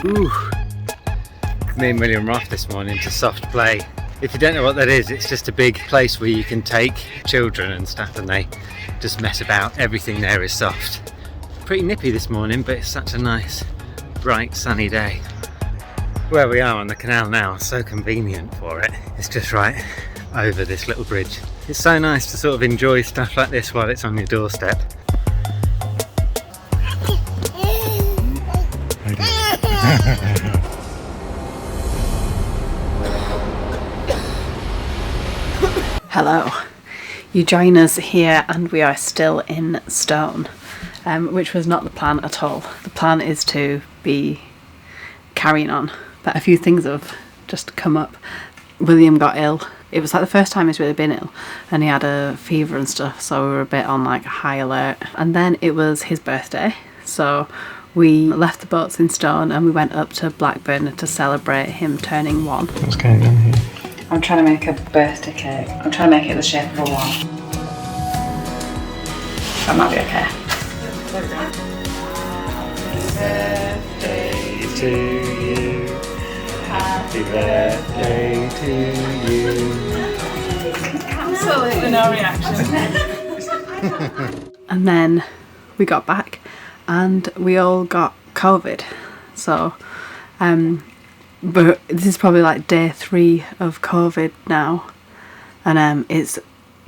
Ooh. Me and William were off this morning to soft play. If you don't know what that is, it's just a big place where you can take children and stuff and they just mess about. Everything there is soft. Pretty nippy this morning, but it's such a nice, bright, sunny day. Where we are on the canal now, so convenient for it. It's just right over this little bridge. It's so nice to sort of enjoy stuff like this while it's on your doorstep. Hello, you join us here and we are still in Stone, which was not the plan at all. The plan is to be carrying on, but a few things have just come up. William got ill. It was like the first time he's really been ill, and he had a fever and stuff, so we were a bit on like high alert. And then it was his birthday, so we left the boats in Stone and we went up to Blackburn to celebrate him turning 1. What's going on here? I'm trying to make a birthday cake. I'm trying to make it the shape of a 1. That might be okay. Happy birthday to you. Happy birthday to you. Absolutely no reaction. And then we got back and we all got COVID. So, but this is probably like day 3 of COVID now, and it's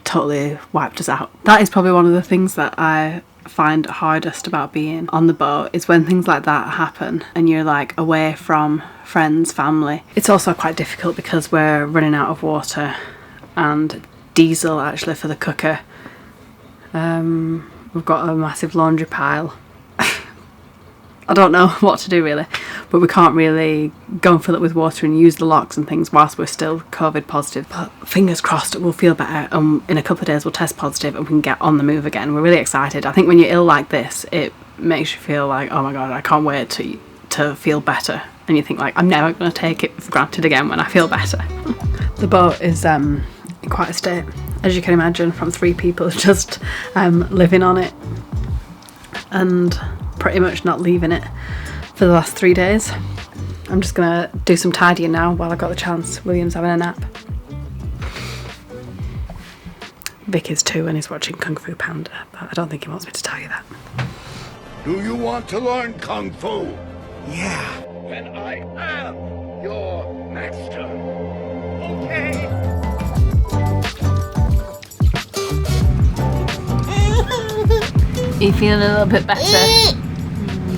totally wiped us out. That is probably one of the things that I find hardest about being on the boat, is when things like that happen and you're like away from friends, family. It's also quite difficult because we're running out of water and diesel actually for the cooker. We've got a massive laundry pile. I don't know what to do really, but we can't really go and fill it with water and use the locks and things whilst we're still COVID positive. But fingers crossed we'll feel better, and in a couple of days we'll test positive and we can get on the move again. We're really excited. I think when you're ill like this, it makes you feel like, oh my god, I can't wait to feel better. And you think like, I'm never going to take it for granted again when I feel better. The boat is in quite a state, as you can imagine, from 3 people just living on it and pretty much not leaving it for the last 3 days. I'm just gonna do some tidying now while I've got the chance. William's having a nap. Vic is 2 and he's watching Kung Fu Panda, but I don't think he wants me to tell you that. Do you want to learn Kung Fu? Yeah. Then I am your master. Okay. Are you feeling a little bit better?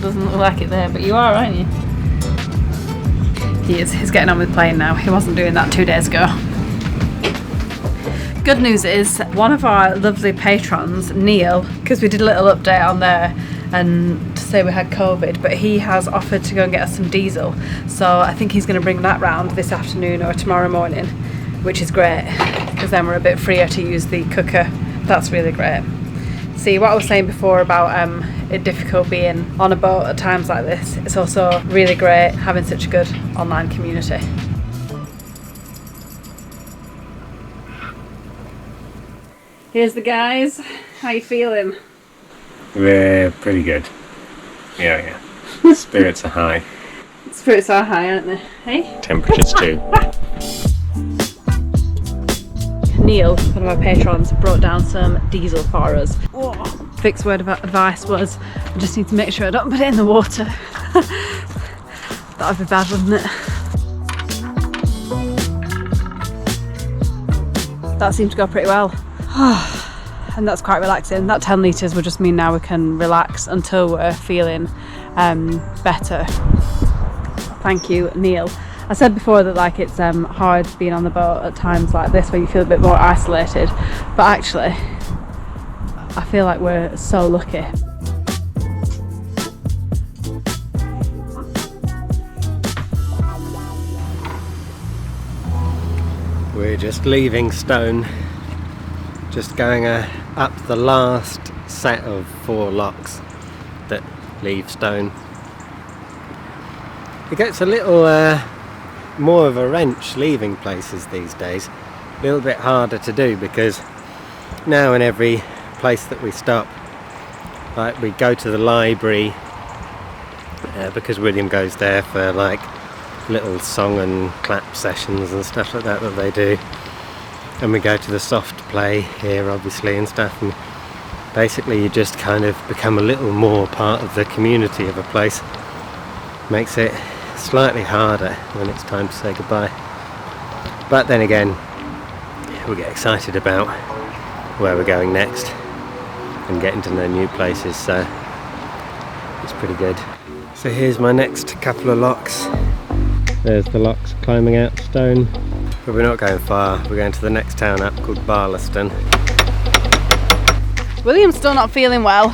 Doesn't look like it there, but you are, aren't you? He is. He's getting on with playing now. He wasn't doing that 2 days ago. Good news is, one of our lovely patrons, Neil, because we did a little update on there and to say we had COVID, but he has offered to go and get us some diesel. So I think he's going to bring that round this afternoon or tomorrow morning, which is great, because then we're a bit freer to use the cooker. That's really great. See, what I was saying before about it difficult being on a boat at times like this, it's also really great having such a good online community. Here's the guys. How you feeling? We're pretty good. Yeah. Spirits are high. Spirits are high, aren't they? Hey? Temperatures too. Neil, one of our patrons, brought down some diesel for us. Oh. Vic's word of advice was, I just need to make sure I don't put it in the water. That would be bad, wouldn't it? That seemed to go pretty well. And that's quite relaxing. That 10 litres will just mean now we can relax until we're feeling better. Thank you, Neil. I said before that like it's hard being on the boat at times like this where you feel a bit more isolated, but actually I feel like we're so lucky. We're just leaving Stone, just going up the last set of 4 locks that leave Stone. It gets a little more of a wrench leaving places these days, a little bit harder to do, because now in every place that we stop, like we go to the library because William goes there for like little song and clap sessions and stuff like that they do, and we go to the soft play here obviously and stuff, and basically you just kind of become a little more part of the community of a place. Makes it slightly harder when it's time to say goodbye, but then again we get excited about where we're going next and getting to know new places, so it's pretty good. So here's my next couple of locks. There's the locks climbing out stone, but we're not going far. We're going to the next town up called Barlaston. William's still not feeling well.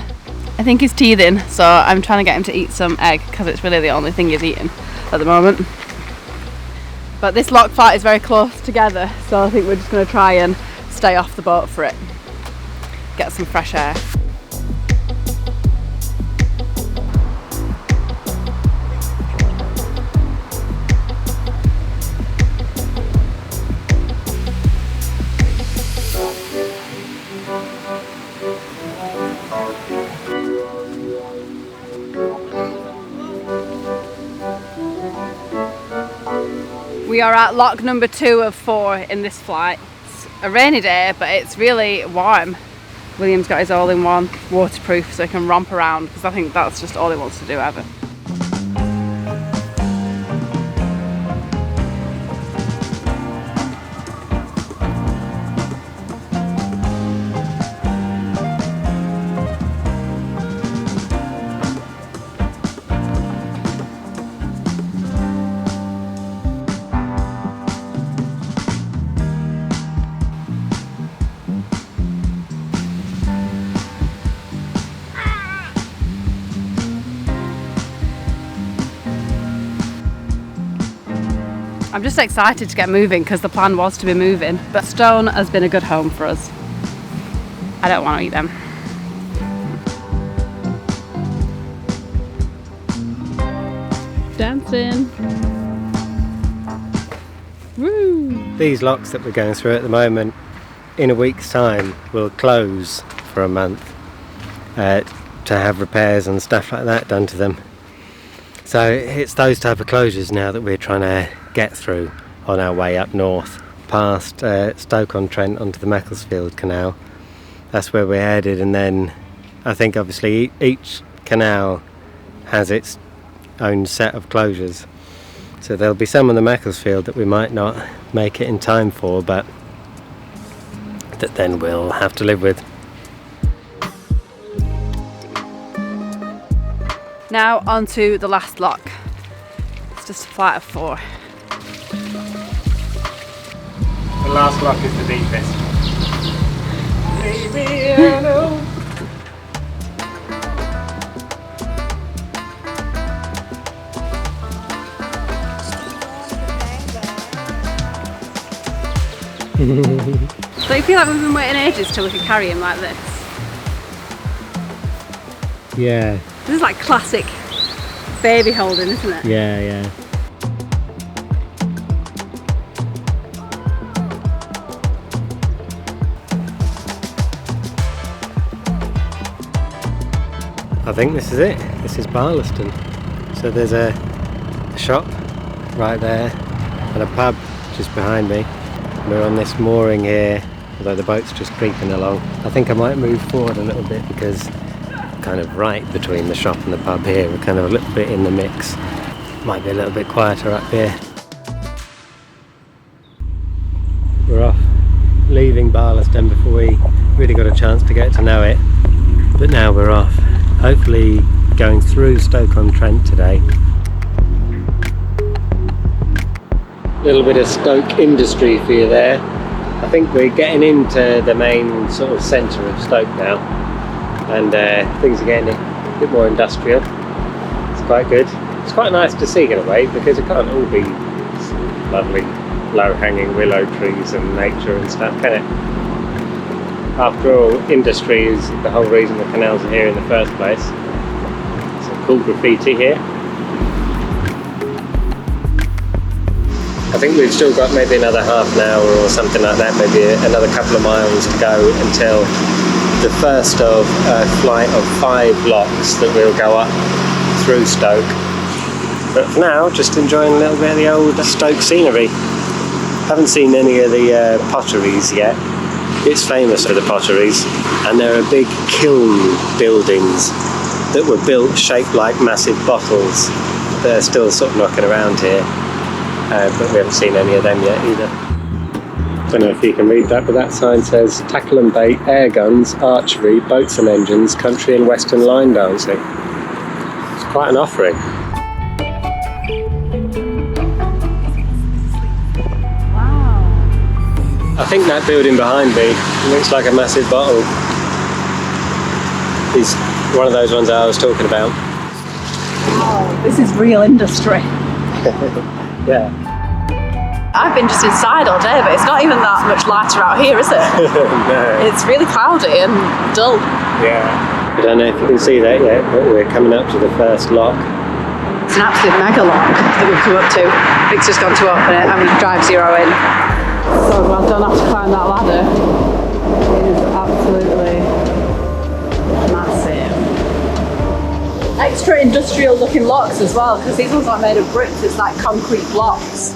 I think he's teething, so I'm trying to get him to eat some egg because it's really the only thing he's eating at the moment. But this lock flight is very close together, so I think we're just going to try and stay off the boat for it. Get some fresh air. We are at lock number 2 of 4 in this flight. It's a rainy day, but it's really warm. William's got his all-in-one waterproof so he can romp around, because I think that's just all he wants to do ever. I'm just excited to get moving because the plan was to be moving, but stone has been a good home for us. I don't want to eat them. Dancing. Woo! These locks that we're going through at the moment, in a week's time, will close for a month to have repairs and stuff like that done to them. So it's those type of closures now that we're trying to get through on our way up north, past Stoke-on-Trent onto the Macclesfield Canal. That's where we're headed, and then I think obviously each canal has its own set of closures. So there'll be some on the Macclesfield that we might not make it in time for, but that then we'll have to live with. Now on to the last lock. It's just a flight of 4. The last lock is the deepest. Baby, I know. Don't you feel like we've been waiting ages till we can carry him like this? Yeah. This is like classic baby holding, isn't it? Yeah, yeah. I think this is it. This is Barlaston. So there's a shop right there and a pub just behind me. We're on this mooring here, although the boat's just creeping along. I think I might move forward a little bit because kind of right between the shop and the pub here. We're kind of a little bit in the mix. Might be a little bit quieter up here. We're off, leaving Barlaston before we really got a chance to get to know it. But now we're off, hopefully going through Stoke-on-Trent today. A little bit of Stoke industry for you there. I think we're getting into the main sort of centre of Stoke now, and things are getting a bit more industrial. It's quite good. It's quite nice to see in a way, because it can't all be lovely low-hanging willow trees and nature and stuff, can it? After all, industry is the whole reason the canals are here in the first place. Some cool graffiti here. I think we've still got maybe another half an hour or something like that, maybe another couple of miles to go until the first of a flight of 5 locks that we'll go up through Stoke But for now, just enjoying a little bit of the old Stoke scenery. Haven't seen any of the potteries yet. It's famous for the potteries, and there are big kiln buildings that were built shaped like massive bottles. They're still sort of knocking around here, but we haven't seen any of them yet either. Don't know if you can read that, but that sign says tackle and bait, air guns, archery, boats and engines, country and western line dancing. It's quite an offering. I think that building behind me looks like a massive bottle. It's one of those ones that I was talking about. Wow, this is real industry. Yeah. I've been just inside all day, but it's not even that much lighter out here, is it? No. It's really cloudy and dull. Yeah. I don't know if you can see that yet, but we're coming up to the first lock. It's an absolute mega lock that we've come up to. Vic's just gone to open it and we drive 0 in. So well, don't have to climb that ladder. It is absolutely massive. Extra industrial looking locks as well, because these ones aren't made of bricks, it's like concrete blocks.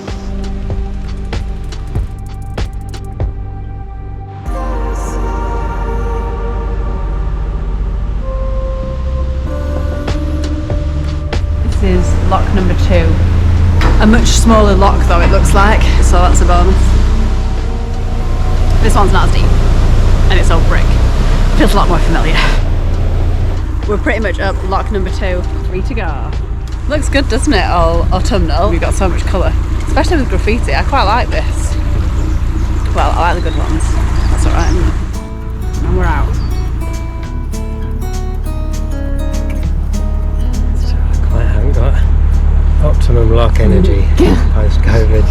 This is lock number 2. A much smaller lock though, it looks like, so that's a bonus. This one's not as deep, and it's all brick. Feels a lot more familiar. We're pretty much up lock number 2, 3 to go. Looks good, doesn't it? All autumnal. We've got so much colour, especially with graffiti. I quite like this. Well, I like the good ones. That's alright. And we're out. So I quite haven't got optimum lock energy post-COVID.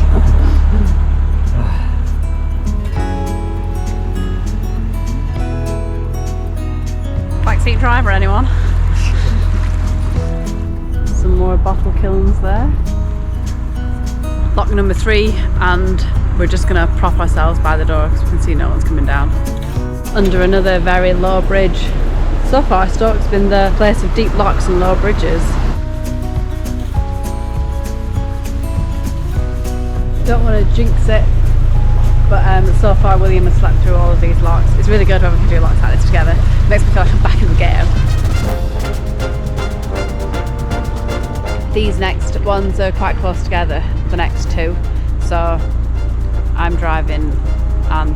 Backseat driver, anyone? Some more bottle kilns there. Lock number 3, and we're just going to prop ourselves by the door because we can see no one's coming down. Under another very low bridge. So far, Stoke's been the place of deep locks and low bridges. Don't want to jinx it, but so far William has slept through all of these locks. It's really good when we can do locks like this together. It makes me feel like I'm back in the game. These next ones are quite close together, the next 2. So I'm driving and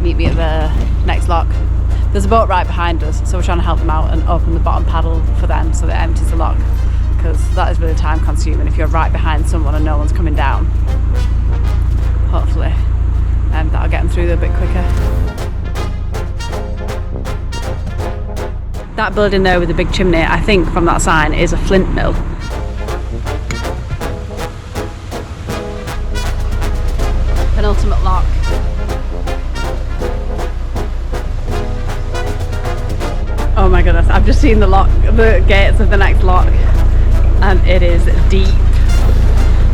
meet me at the next lock. There's a boat right behind us, so we're trying to help them out and open the bottom paddle for them so that it empties the lock, because that is really time consuming if you're right behind someone and no one's coming down. Hopefully that'll get them through a bit quicker. That building there with the big chimney, I think from that sign, is a flint mill. Penultimate lock. Oh my goodness, I've just seen the gates of the next lock, and it is deep.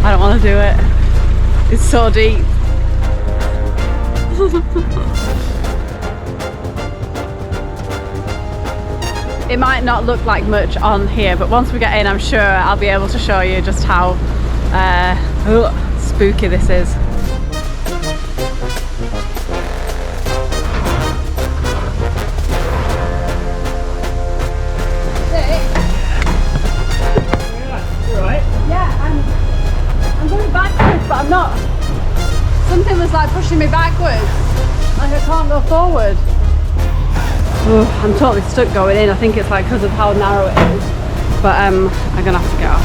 I don't want to do it. It's so deep. It might not look like much on here, but once we get in, I'm sure I'll be able to show you just how spooky this is. I'm going backwards, but I'm not. Something was like pushing me backwards. Like I can't go forward. Oh, I'm totally stuck going in. I think it's like because of how narrow it is. But I'm gonna have to get off.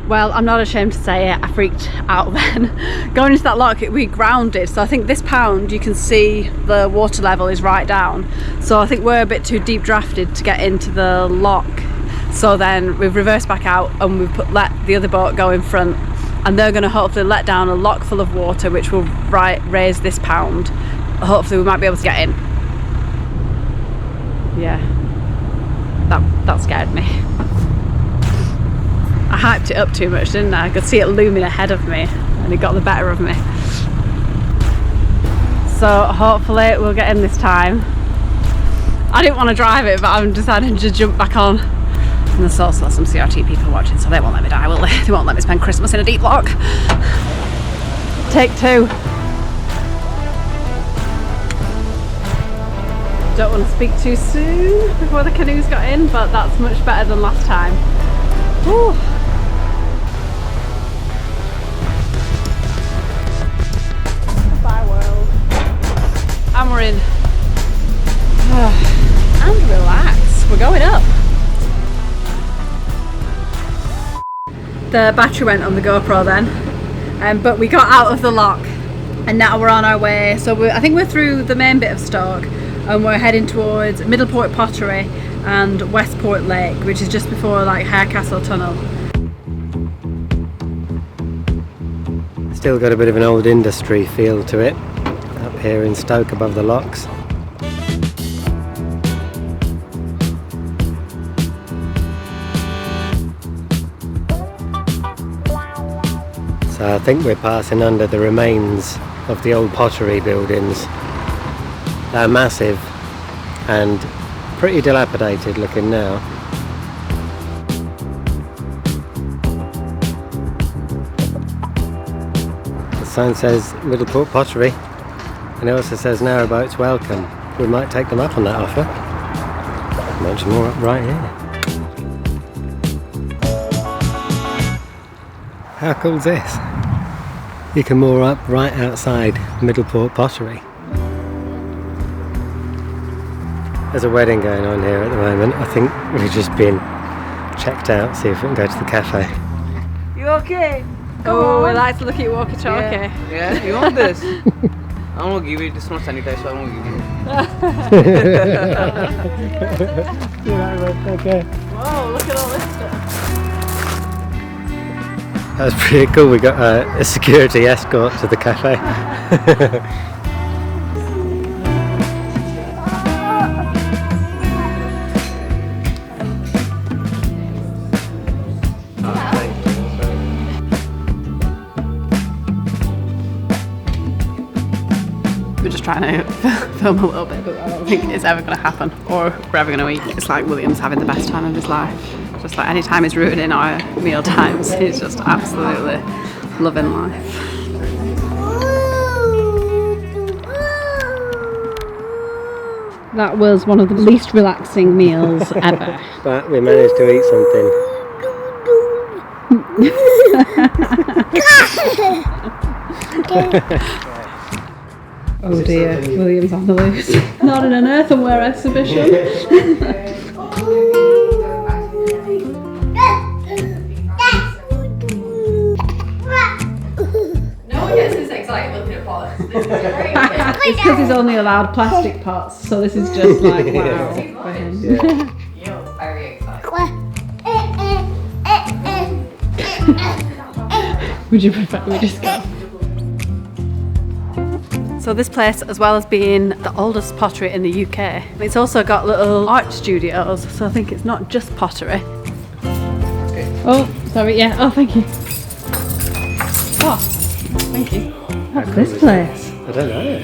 Well, I'm not ashamed to say it, I freaked out then. Going into that lock, we grounded. So I think this pound, you can see the water level is right down. So I think we're a bit too deep drafted to get into the lock. So then we've reversed back out and we've let the other boat go in front, and they're going to hopefully let down a lock full of water which will raise this pound. Hopefully we might be able to get in. Yeah, that scared me. I hyped it up too much, didn't I? I could see it looming ahead of me and it got the better of me. So hopefully we'll get in this time. I didn't want to drive it, but I'm deciding to jump back on And there's also some CRT people watching, so they won't let me die, will they? They won't let me spend Christmas in a deep lock. Take 2. Don't want to speak too soon before the canoes got in, but that's much better than last time. Whew. Bye world. And we're in. And relax, we're going up. The battery went on the GoPro then, but we got out of the lock and now we're on our way. So I think we're through the main bit of Stoke and we're heading towards Middleport Pottery and Westport Lake, which is just before like Harecastle Tunnel. Still got a bit of an old industry feel to it up here in Stoke above the locks. So I think we're passing under the remains of the old pottery buildings. They're massive and pretty dilapidated looking now. The sign says Middleport Pottery and it also says Narrowboats welcome. We might take them up on that offer. Much more up right here. How cool is this? You can moor up right outside Middleport Pottery. There's a wedding going on here at the moment. I think we've just been checked out, see if we can go to the cafe. You okay? Oh, I like to look at your walkie-talkie. Yeah, you want this? I won't give it, it's not sanitized, so I won't give it. Okay. Whoa, look at all this stuff. That was pretty cool. We got a security escort to the cafe. We're just trying to film a little bit, but I don't think it's ever going to happen, or we're ever going to eat. It's like William's having the best time of his life. Just like any time he's ruining our meal times, he's just absolutely loving life. That was one of the least relaxing meals ever. But we managed to eat something. Oh dear, William's on the loose. Not in an earthenware exhibition. No one gets this excited looking at pots. It's because he's only allowed plastic pots, so this is just like wow for him. You're very excited. Would you prefer we just go? So this place, as well as being the oldest pottery in the UK, it's also got little art studios, so I think it's not just pottery. Oh, sorry, yeah, oh thank you. Oh, thank you. What's this place? I don't know.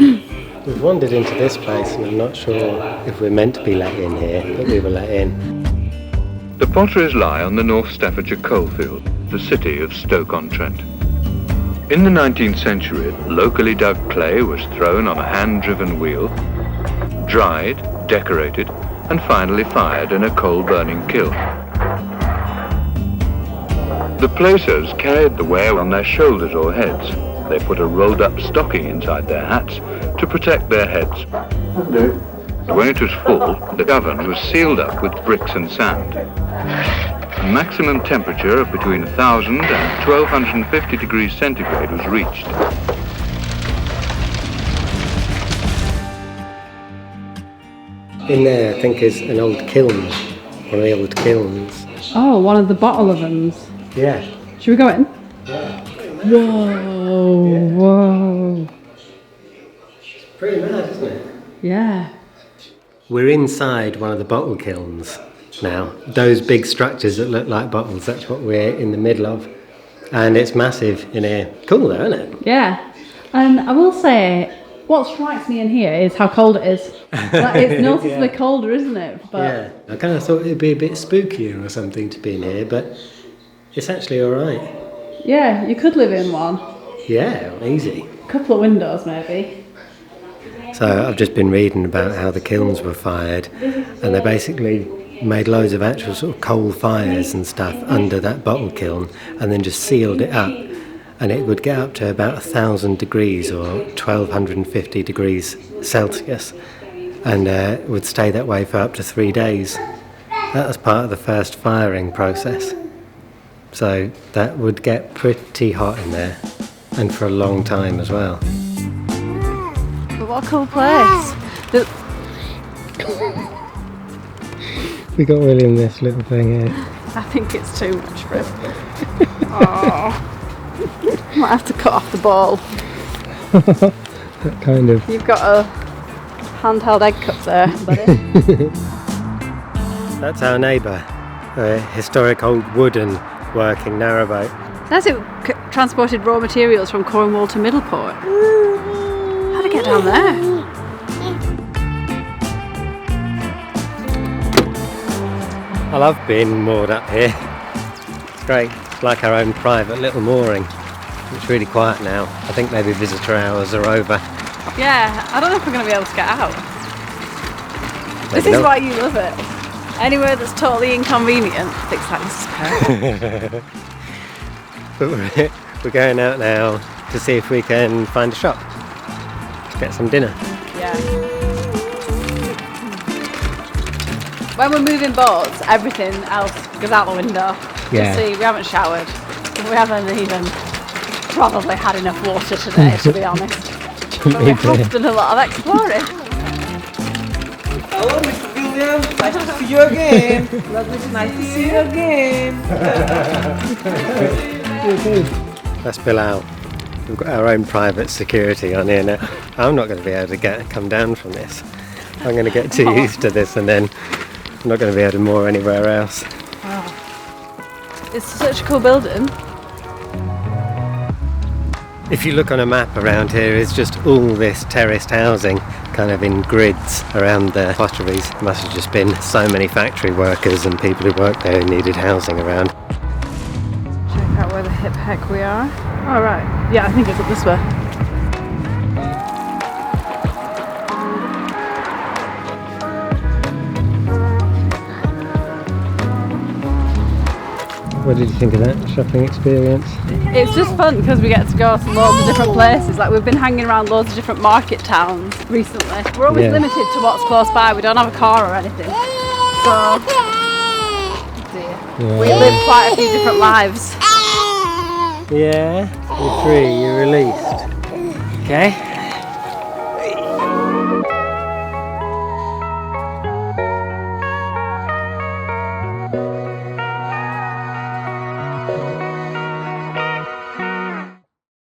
We've wandered into this place and I'm not sure if we're meant to be let in here, but we were let in. The potteries lie on the North Staffordshire coalfield, the city of Stoke-on-Trent. In the 19th century, locally dug clay was thrown on a hand-driven wheel, dried, decorated, and finally fired in a coal-burning kiln. The placers carried the ware on their shoulders or heads. They put a rolled-up stocking inside their hats to protect their heads. When it was full, the oven was sealed up with bricks and sand. A maximum temperature of between 1,000 and 1,250 degrees centigrade was reached. In there, I think, is an old kiln, one of the old kilns. Oh, one of the bottle ovens. Yeah. Should we go in? Yeah. Whoa, whoa. Pretty mad, isn't it? Yeah. We're inside one of the bottle kilns now. Those big structures that look like bottles, that's what we're in the middle of. And it's massive in here. Cool though, isn't it? Yeah. And I will say, what strikes me in here is how cold it is. Like, it's noticeably colder, isn't it? But Yeah, I kind of thought it'd be a bit spookier or something to be in here, but it's actually alright. yeah, you could live in one. Yeah, easy. A couple of windows, maybe. So I've just been reading about how the kilns were fired, and they basically made loads of actual sort of coal fires and stuff under that bottle kiln, and then just sealed it up, and it would get up to about 1,000 degrees or 1,250 degrees Celsius, and would stay that way for up to 3 days. That was part of the first firing process. So that would get pretty hot in there, and for a long time as well. But what a cool place. We got William this little thing here. I think it's too much for him. Oh. Might have to cut off the ball. That kind of. You've got a handheld egg cup there, buddy. That's our neighbour, a historic old wooden working narrowboat. Says it transported raw materials from Cornwall to Middleport. How'd it get down there? I love being moored up here. It's great. It's like our own private little mooring. It's really quiet now. I think maybe visitor hours are over. Yeah, I don't know if we're going to be able to get out. Maybe This is not. why you love it. Anywhere that's totally inconvenient, Vic's like, this is perfect. But we're going out now to see if we can find a shop to get some dinner. Yeah. When we're moving boats, everything else goes out the window. Yeah. Just see, we haven't showered. We haven't even probably had enough water today, to be honest. But we have done a lot of exploring. Hello, Mr. William. Nice to see you again. Nice to see you again. Let's spill out. We've got our own private security on here now. I'm not going to be able to come down from this. I'm going to get too used to this, and then I'm not going to be able to moor anywhere else. Wow. It's such a cool building. If you look on a map around here, it's just all this terraced housing kind of in grids around the potteries. There must have just been so many factory workers and people who worked there who needed housing around. Check out where the hip heck we are. Oh right, yeah, I think it's up this way. What did you think of that shopping experience? It's just fun because we get to go to loads of different places. Like, we've been hanging around loads of different market towns recently. We're always limited to what's close by. We don't have a car or anything. So, we live quite a few different lives. Yeah, you're free, you're released. Okay.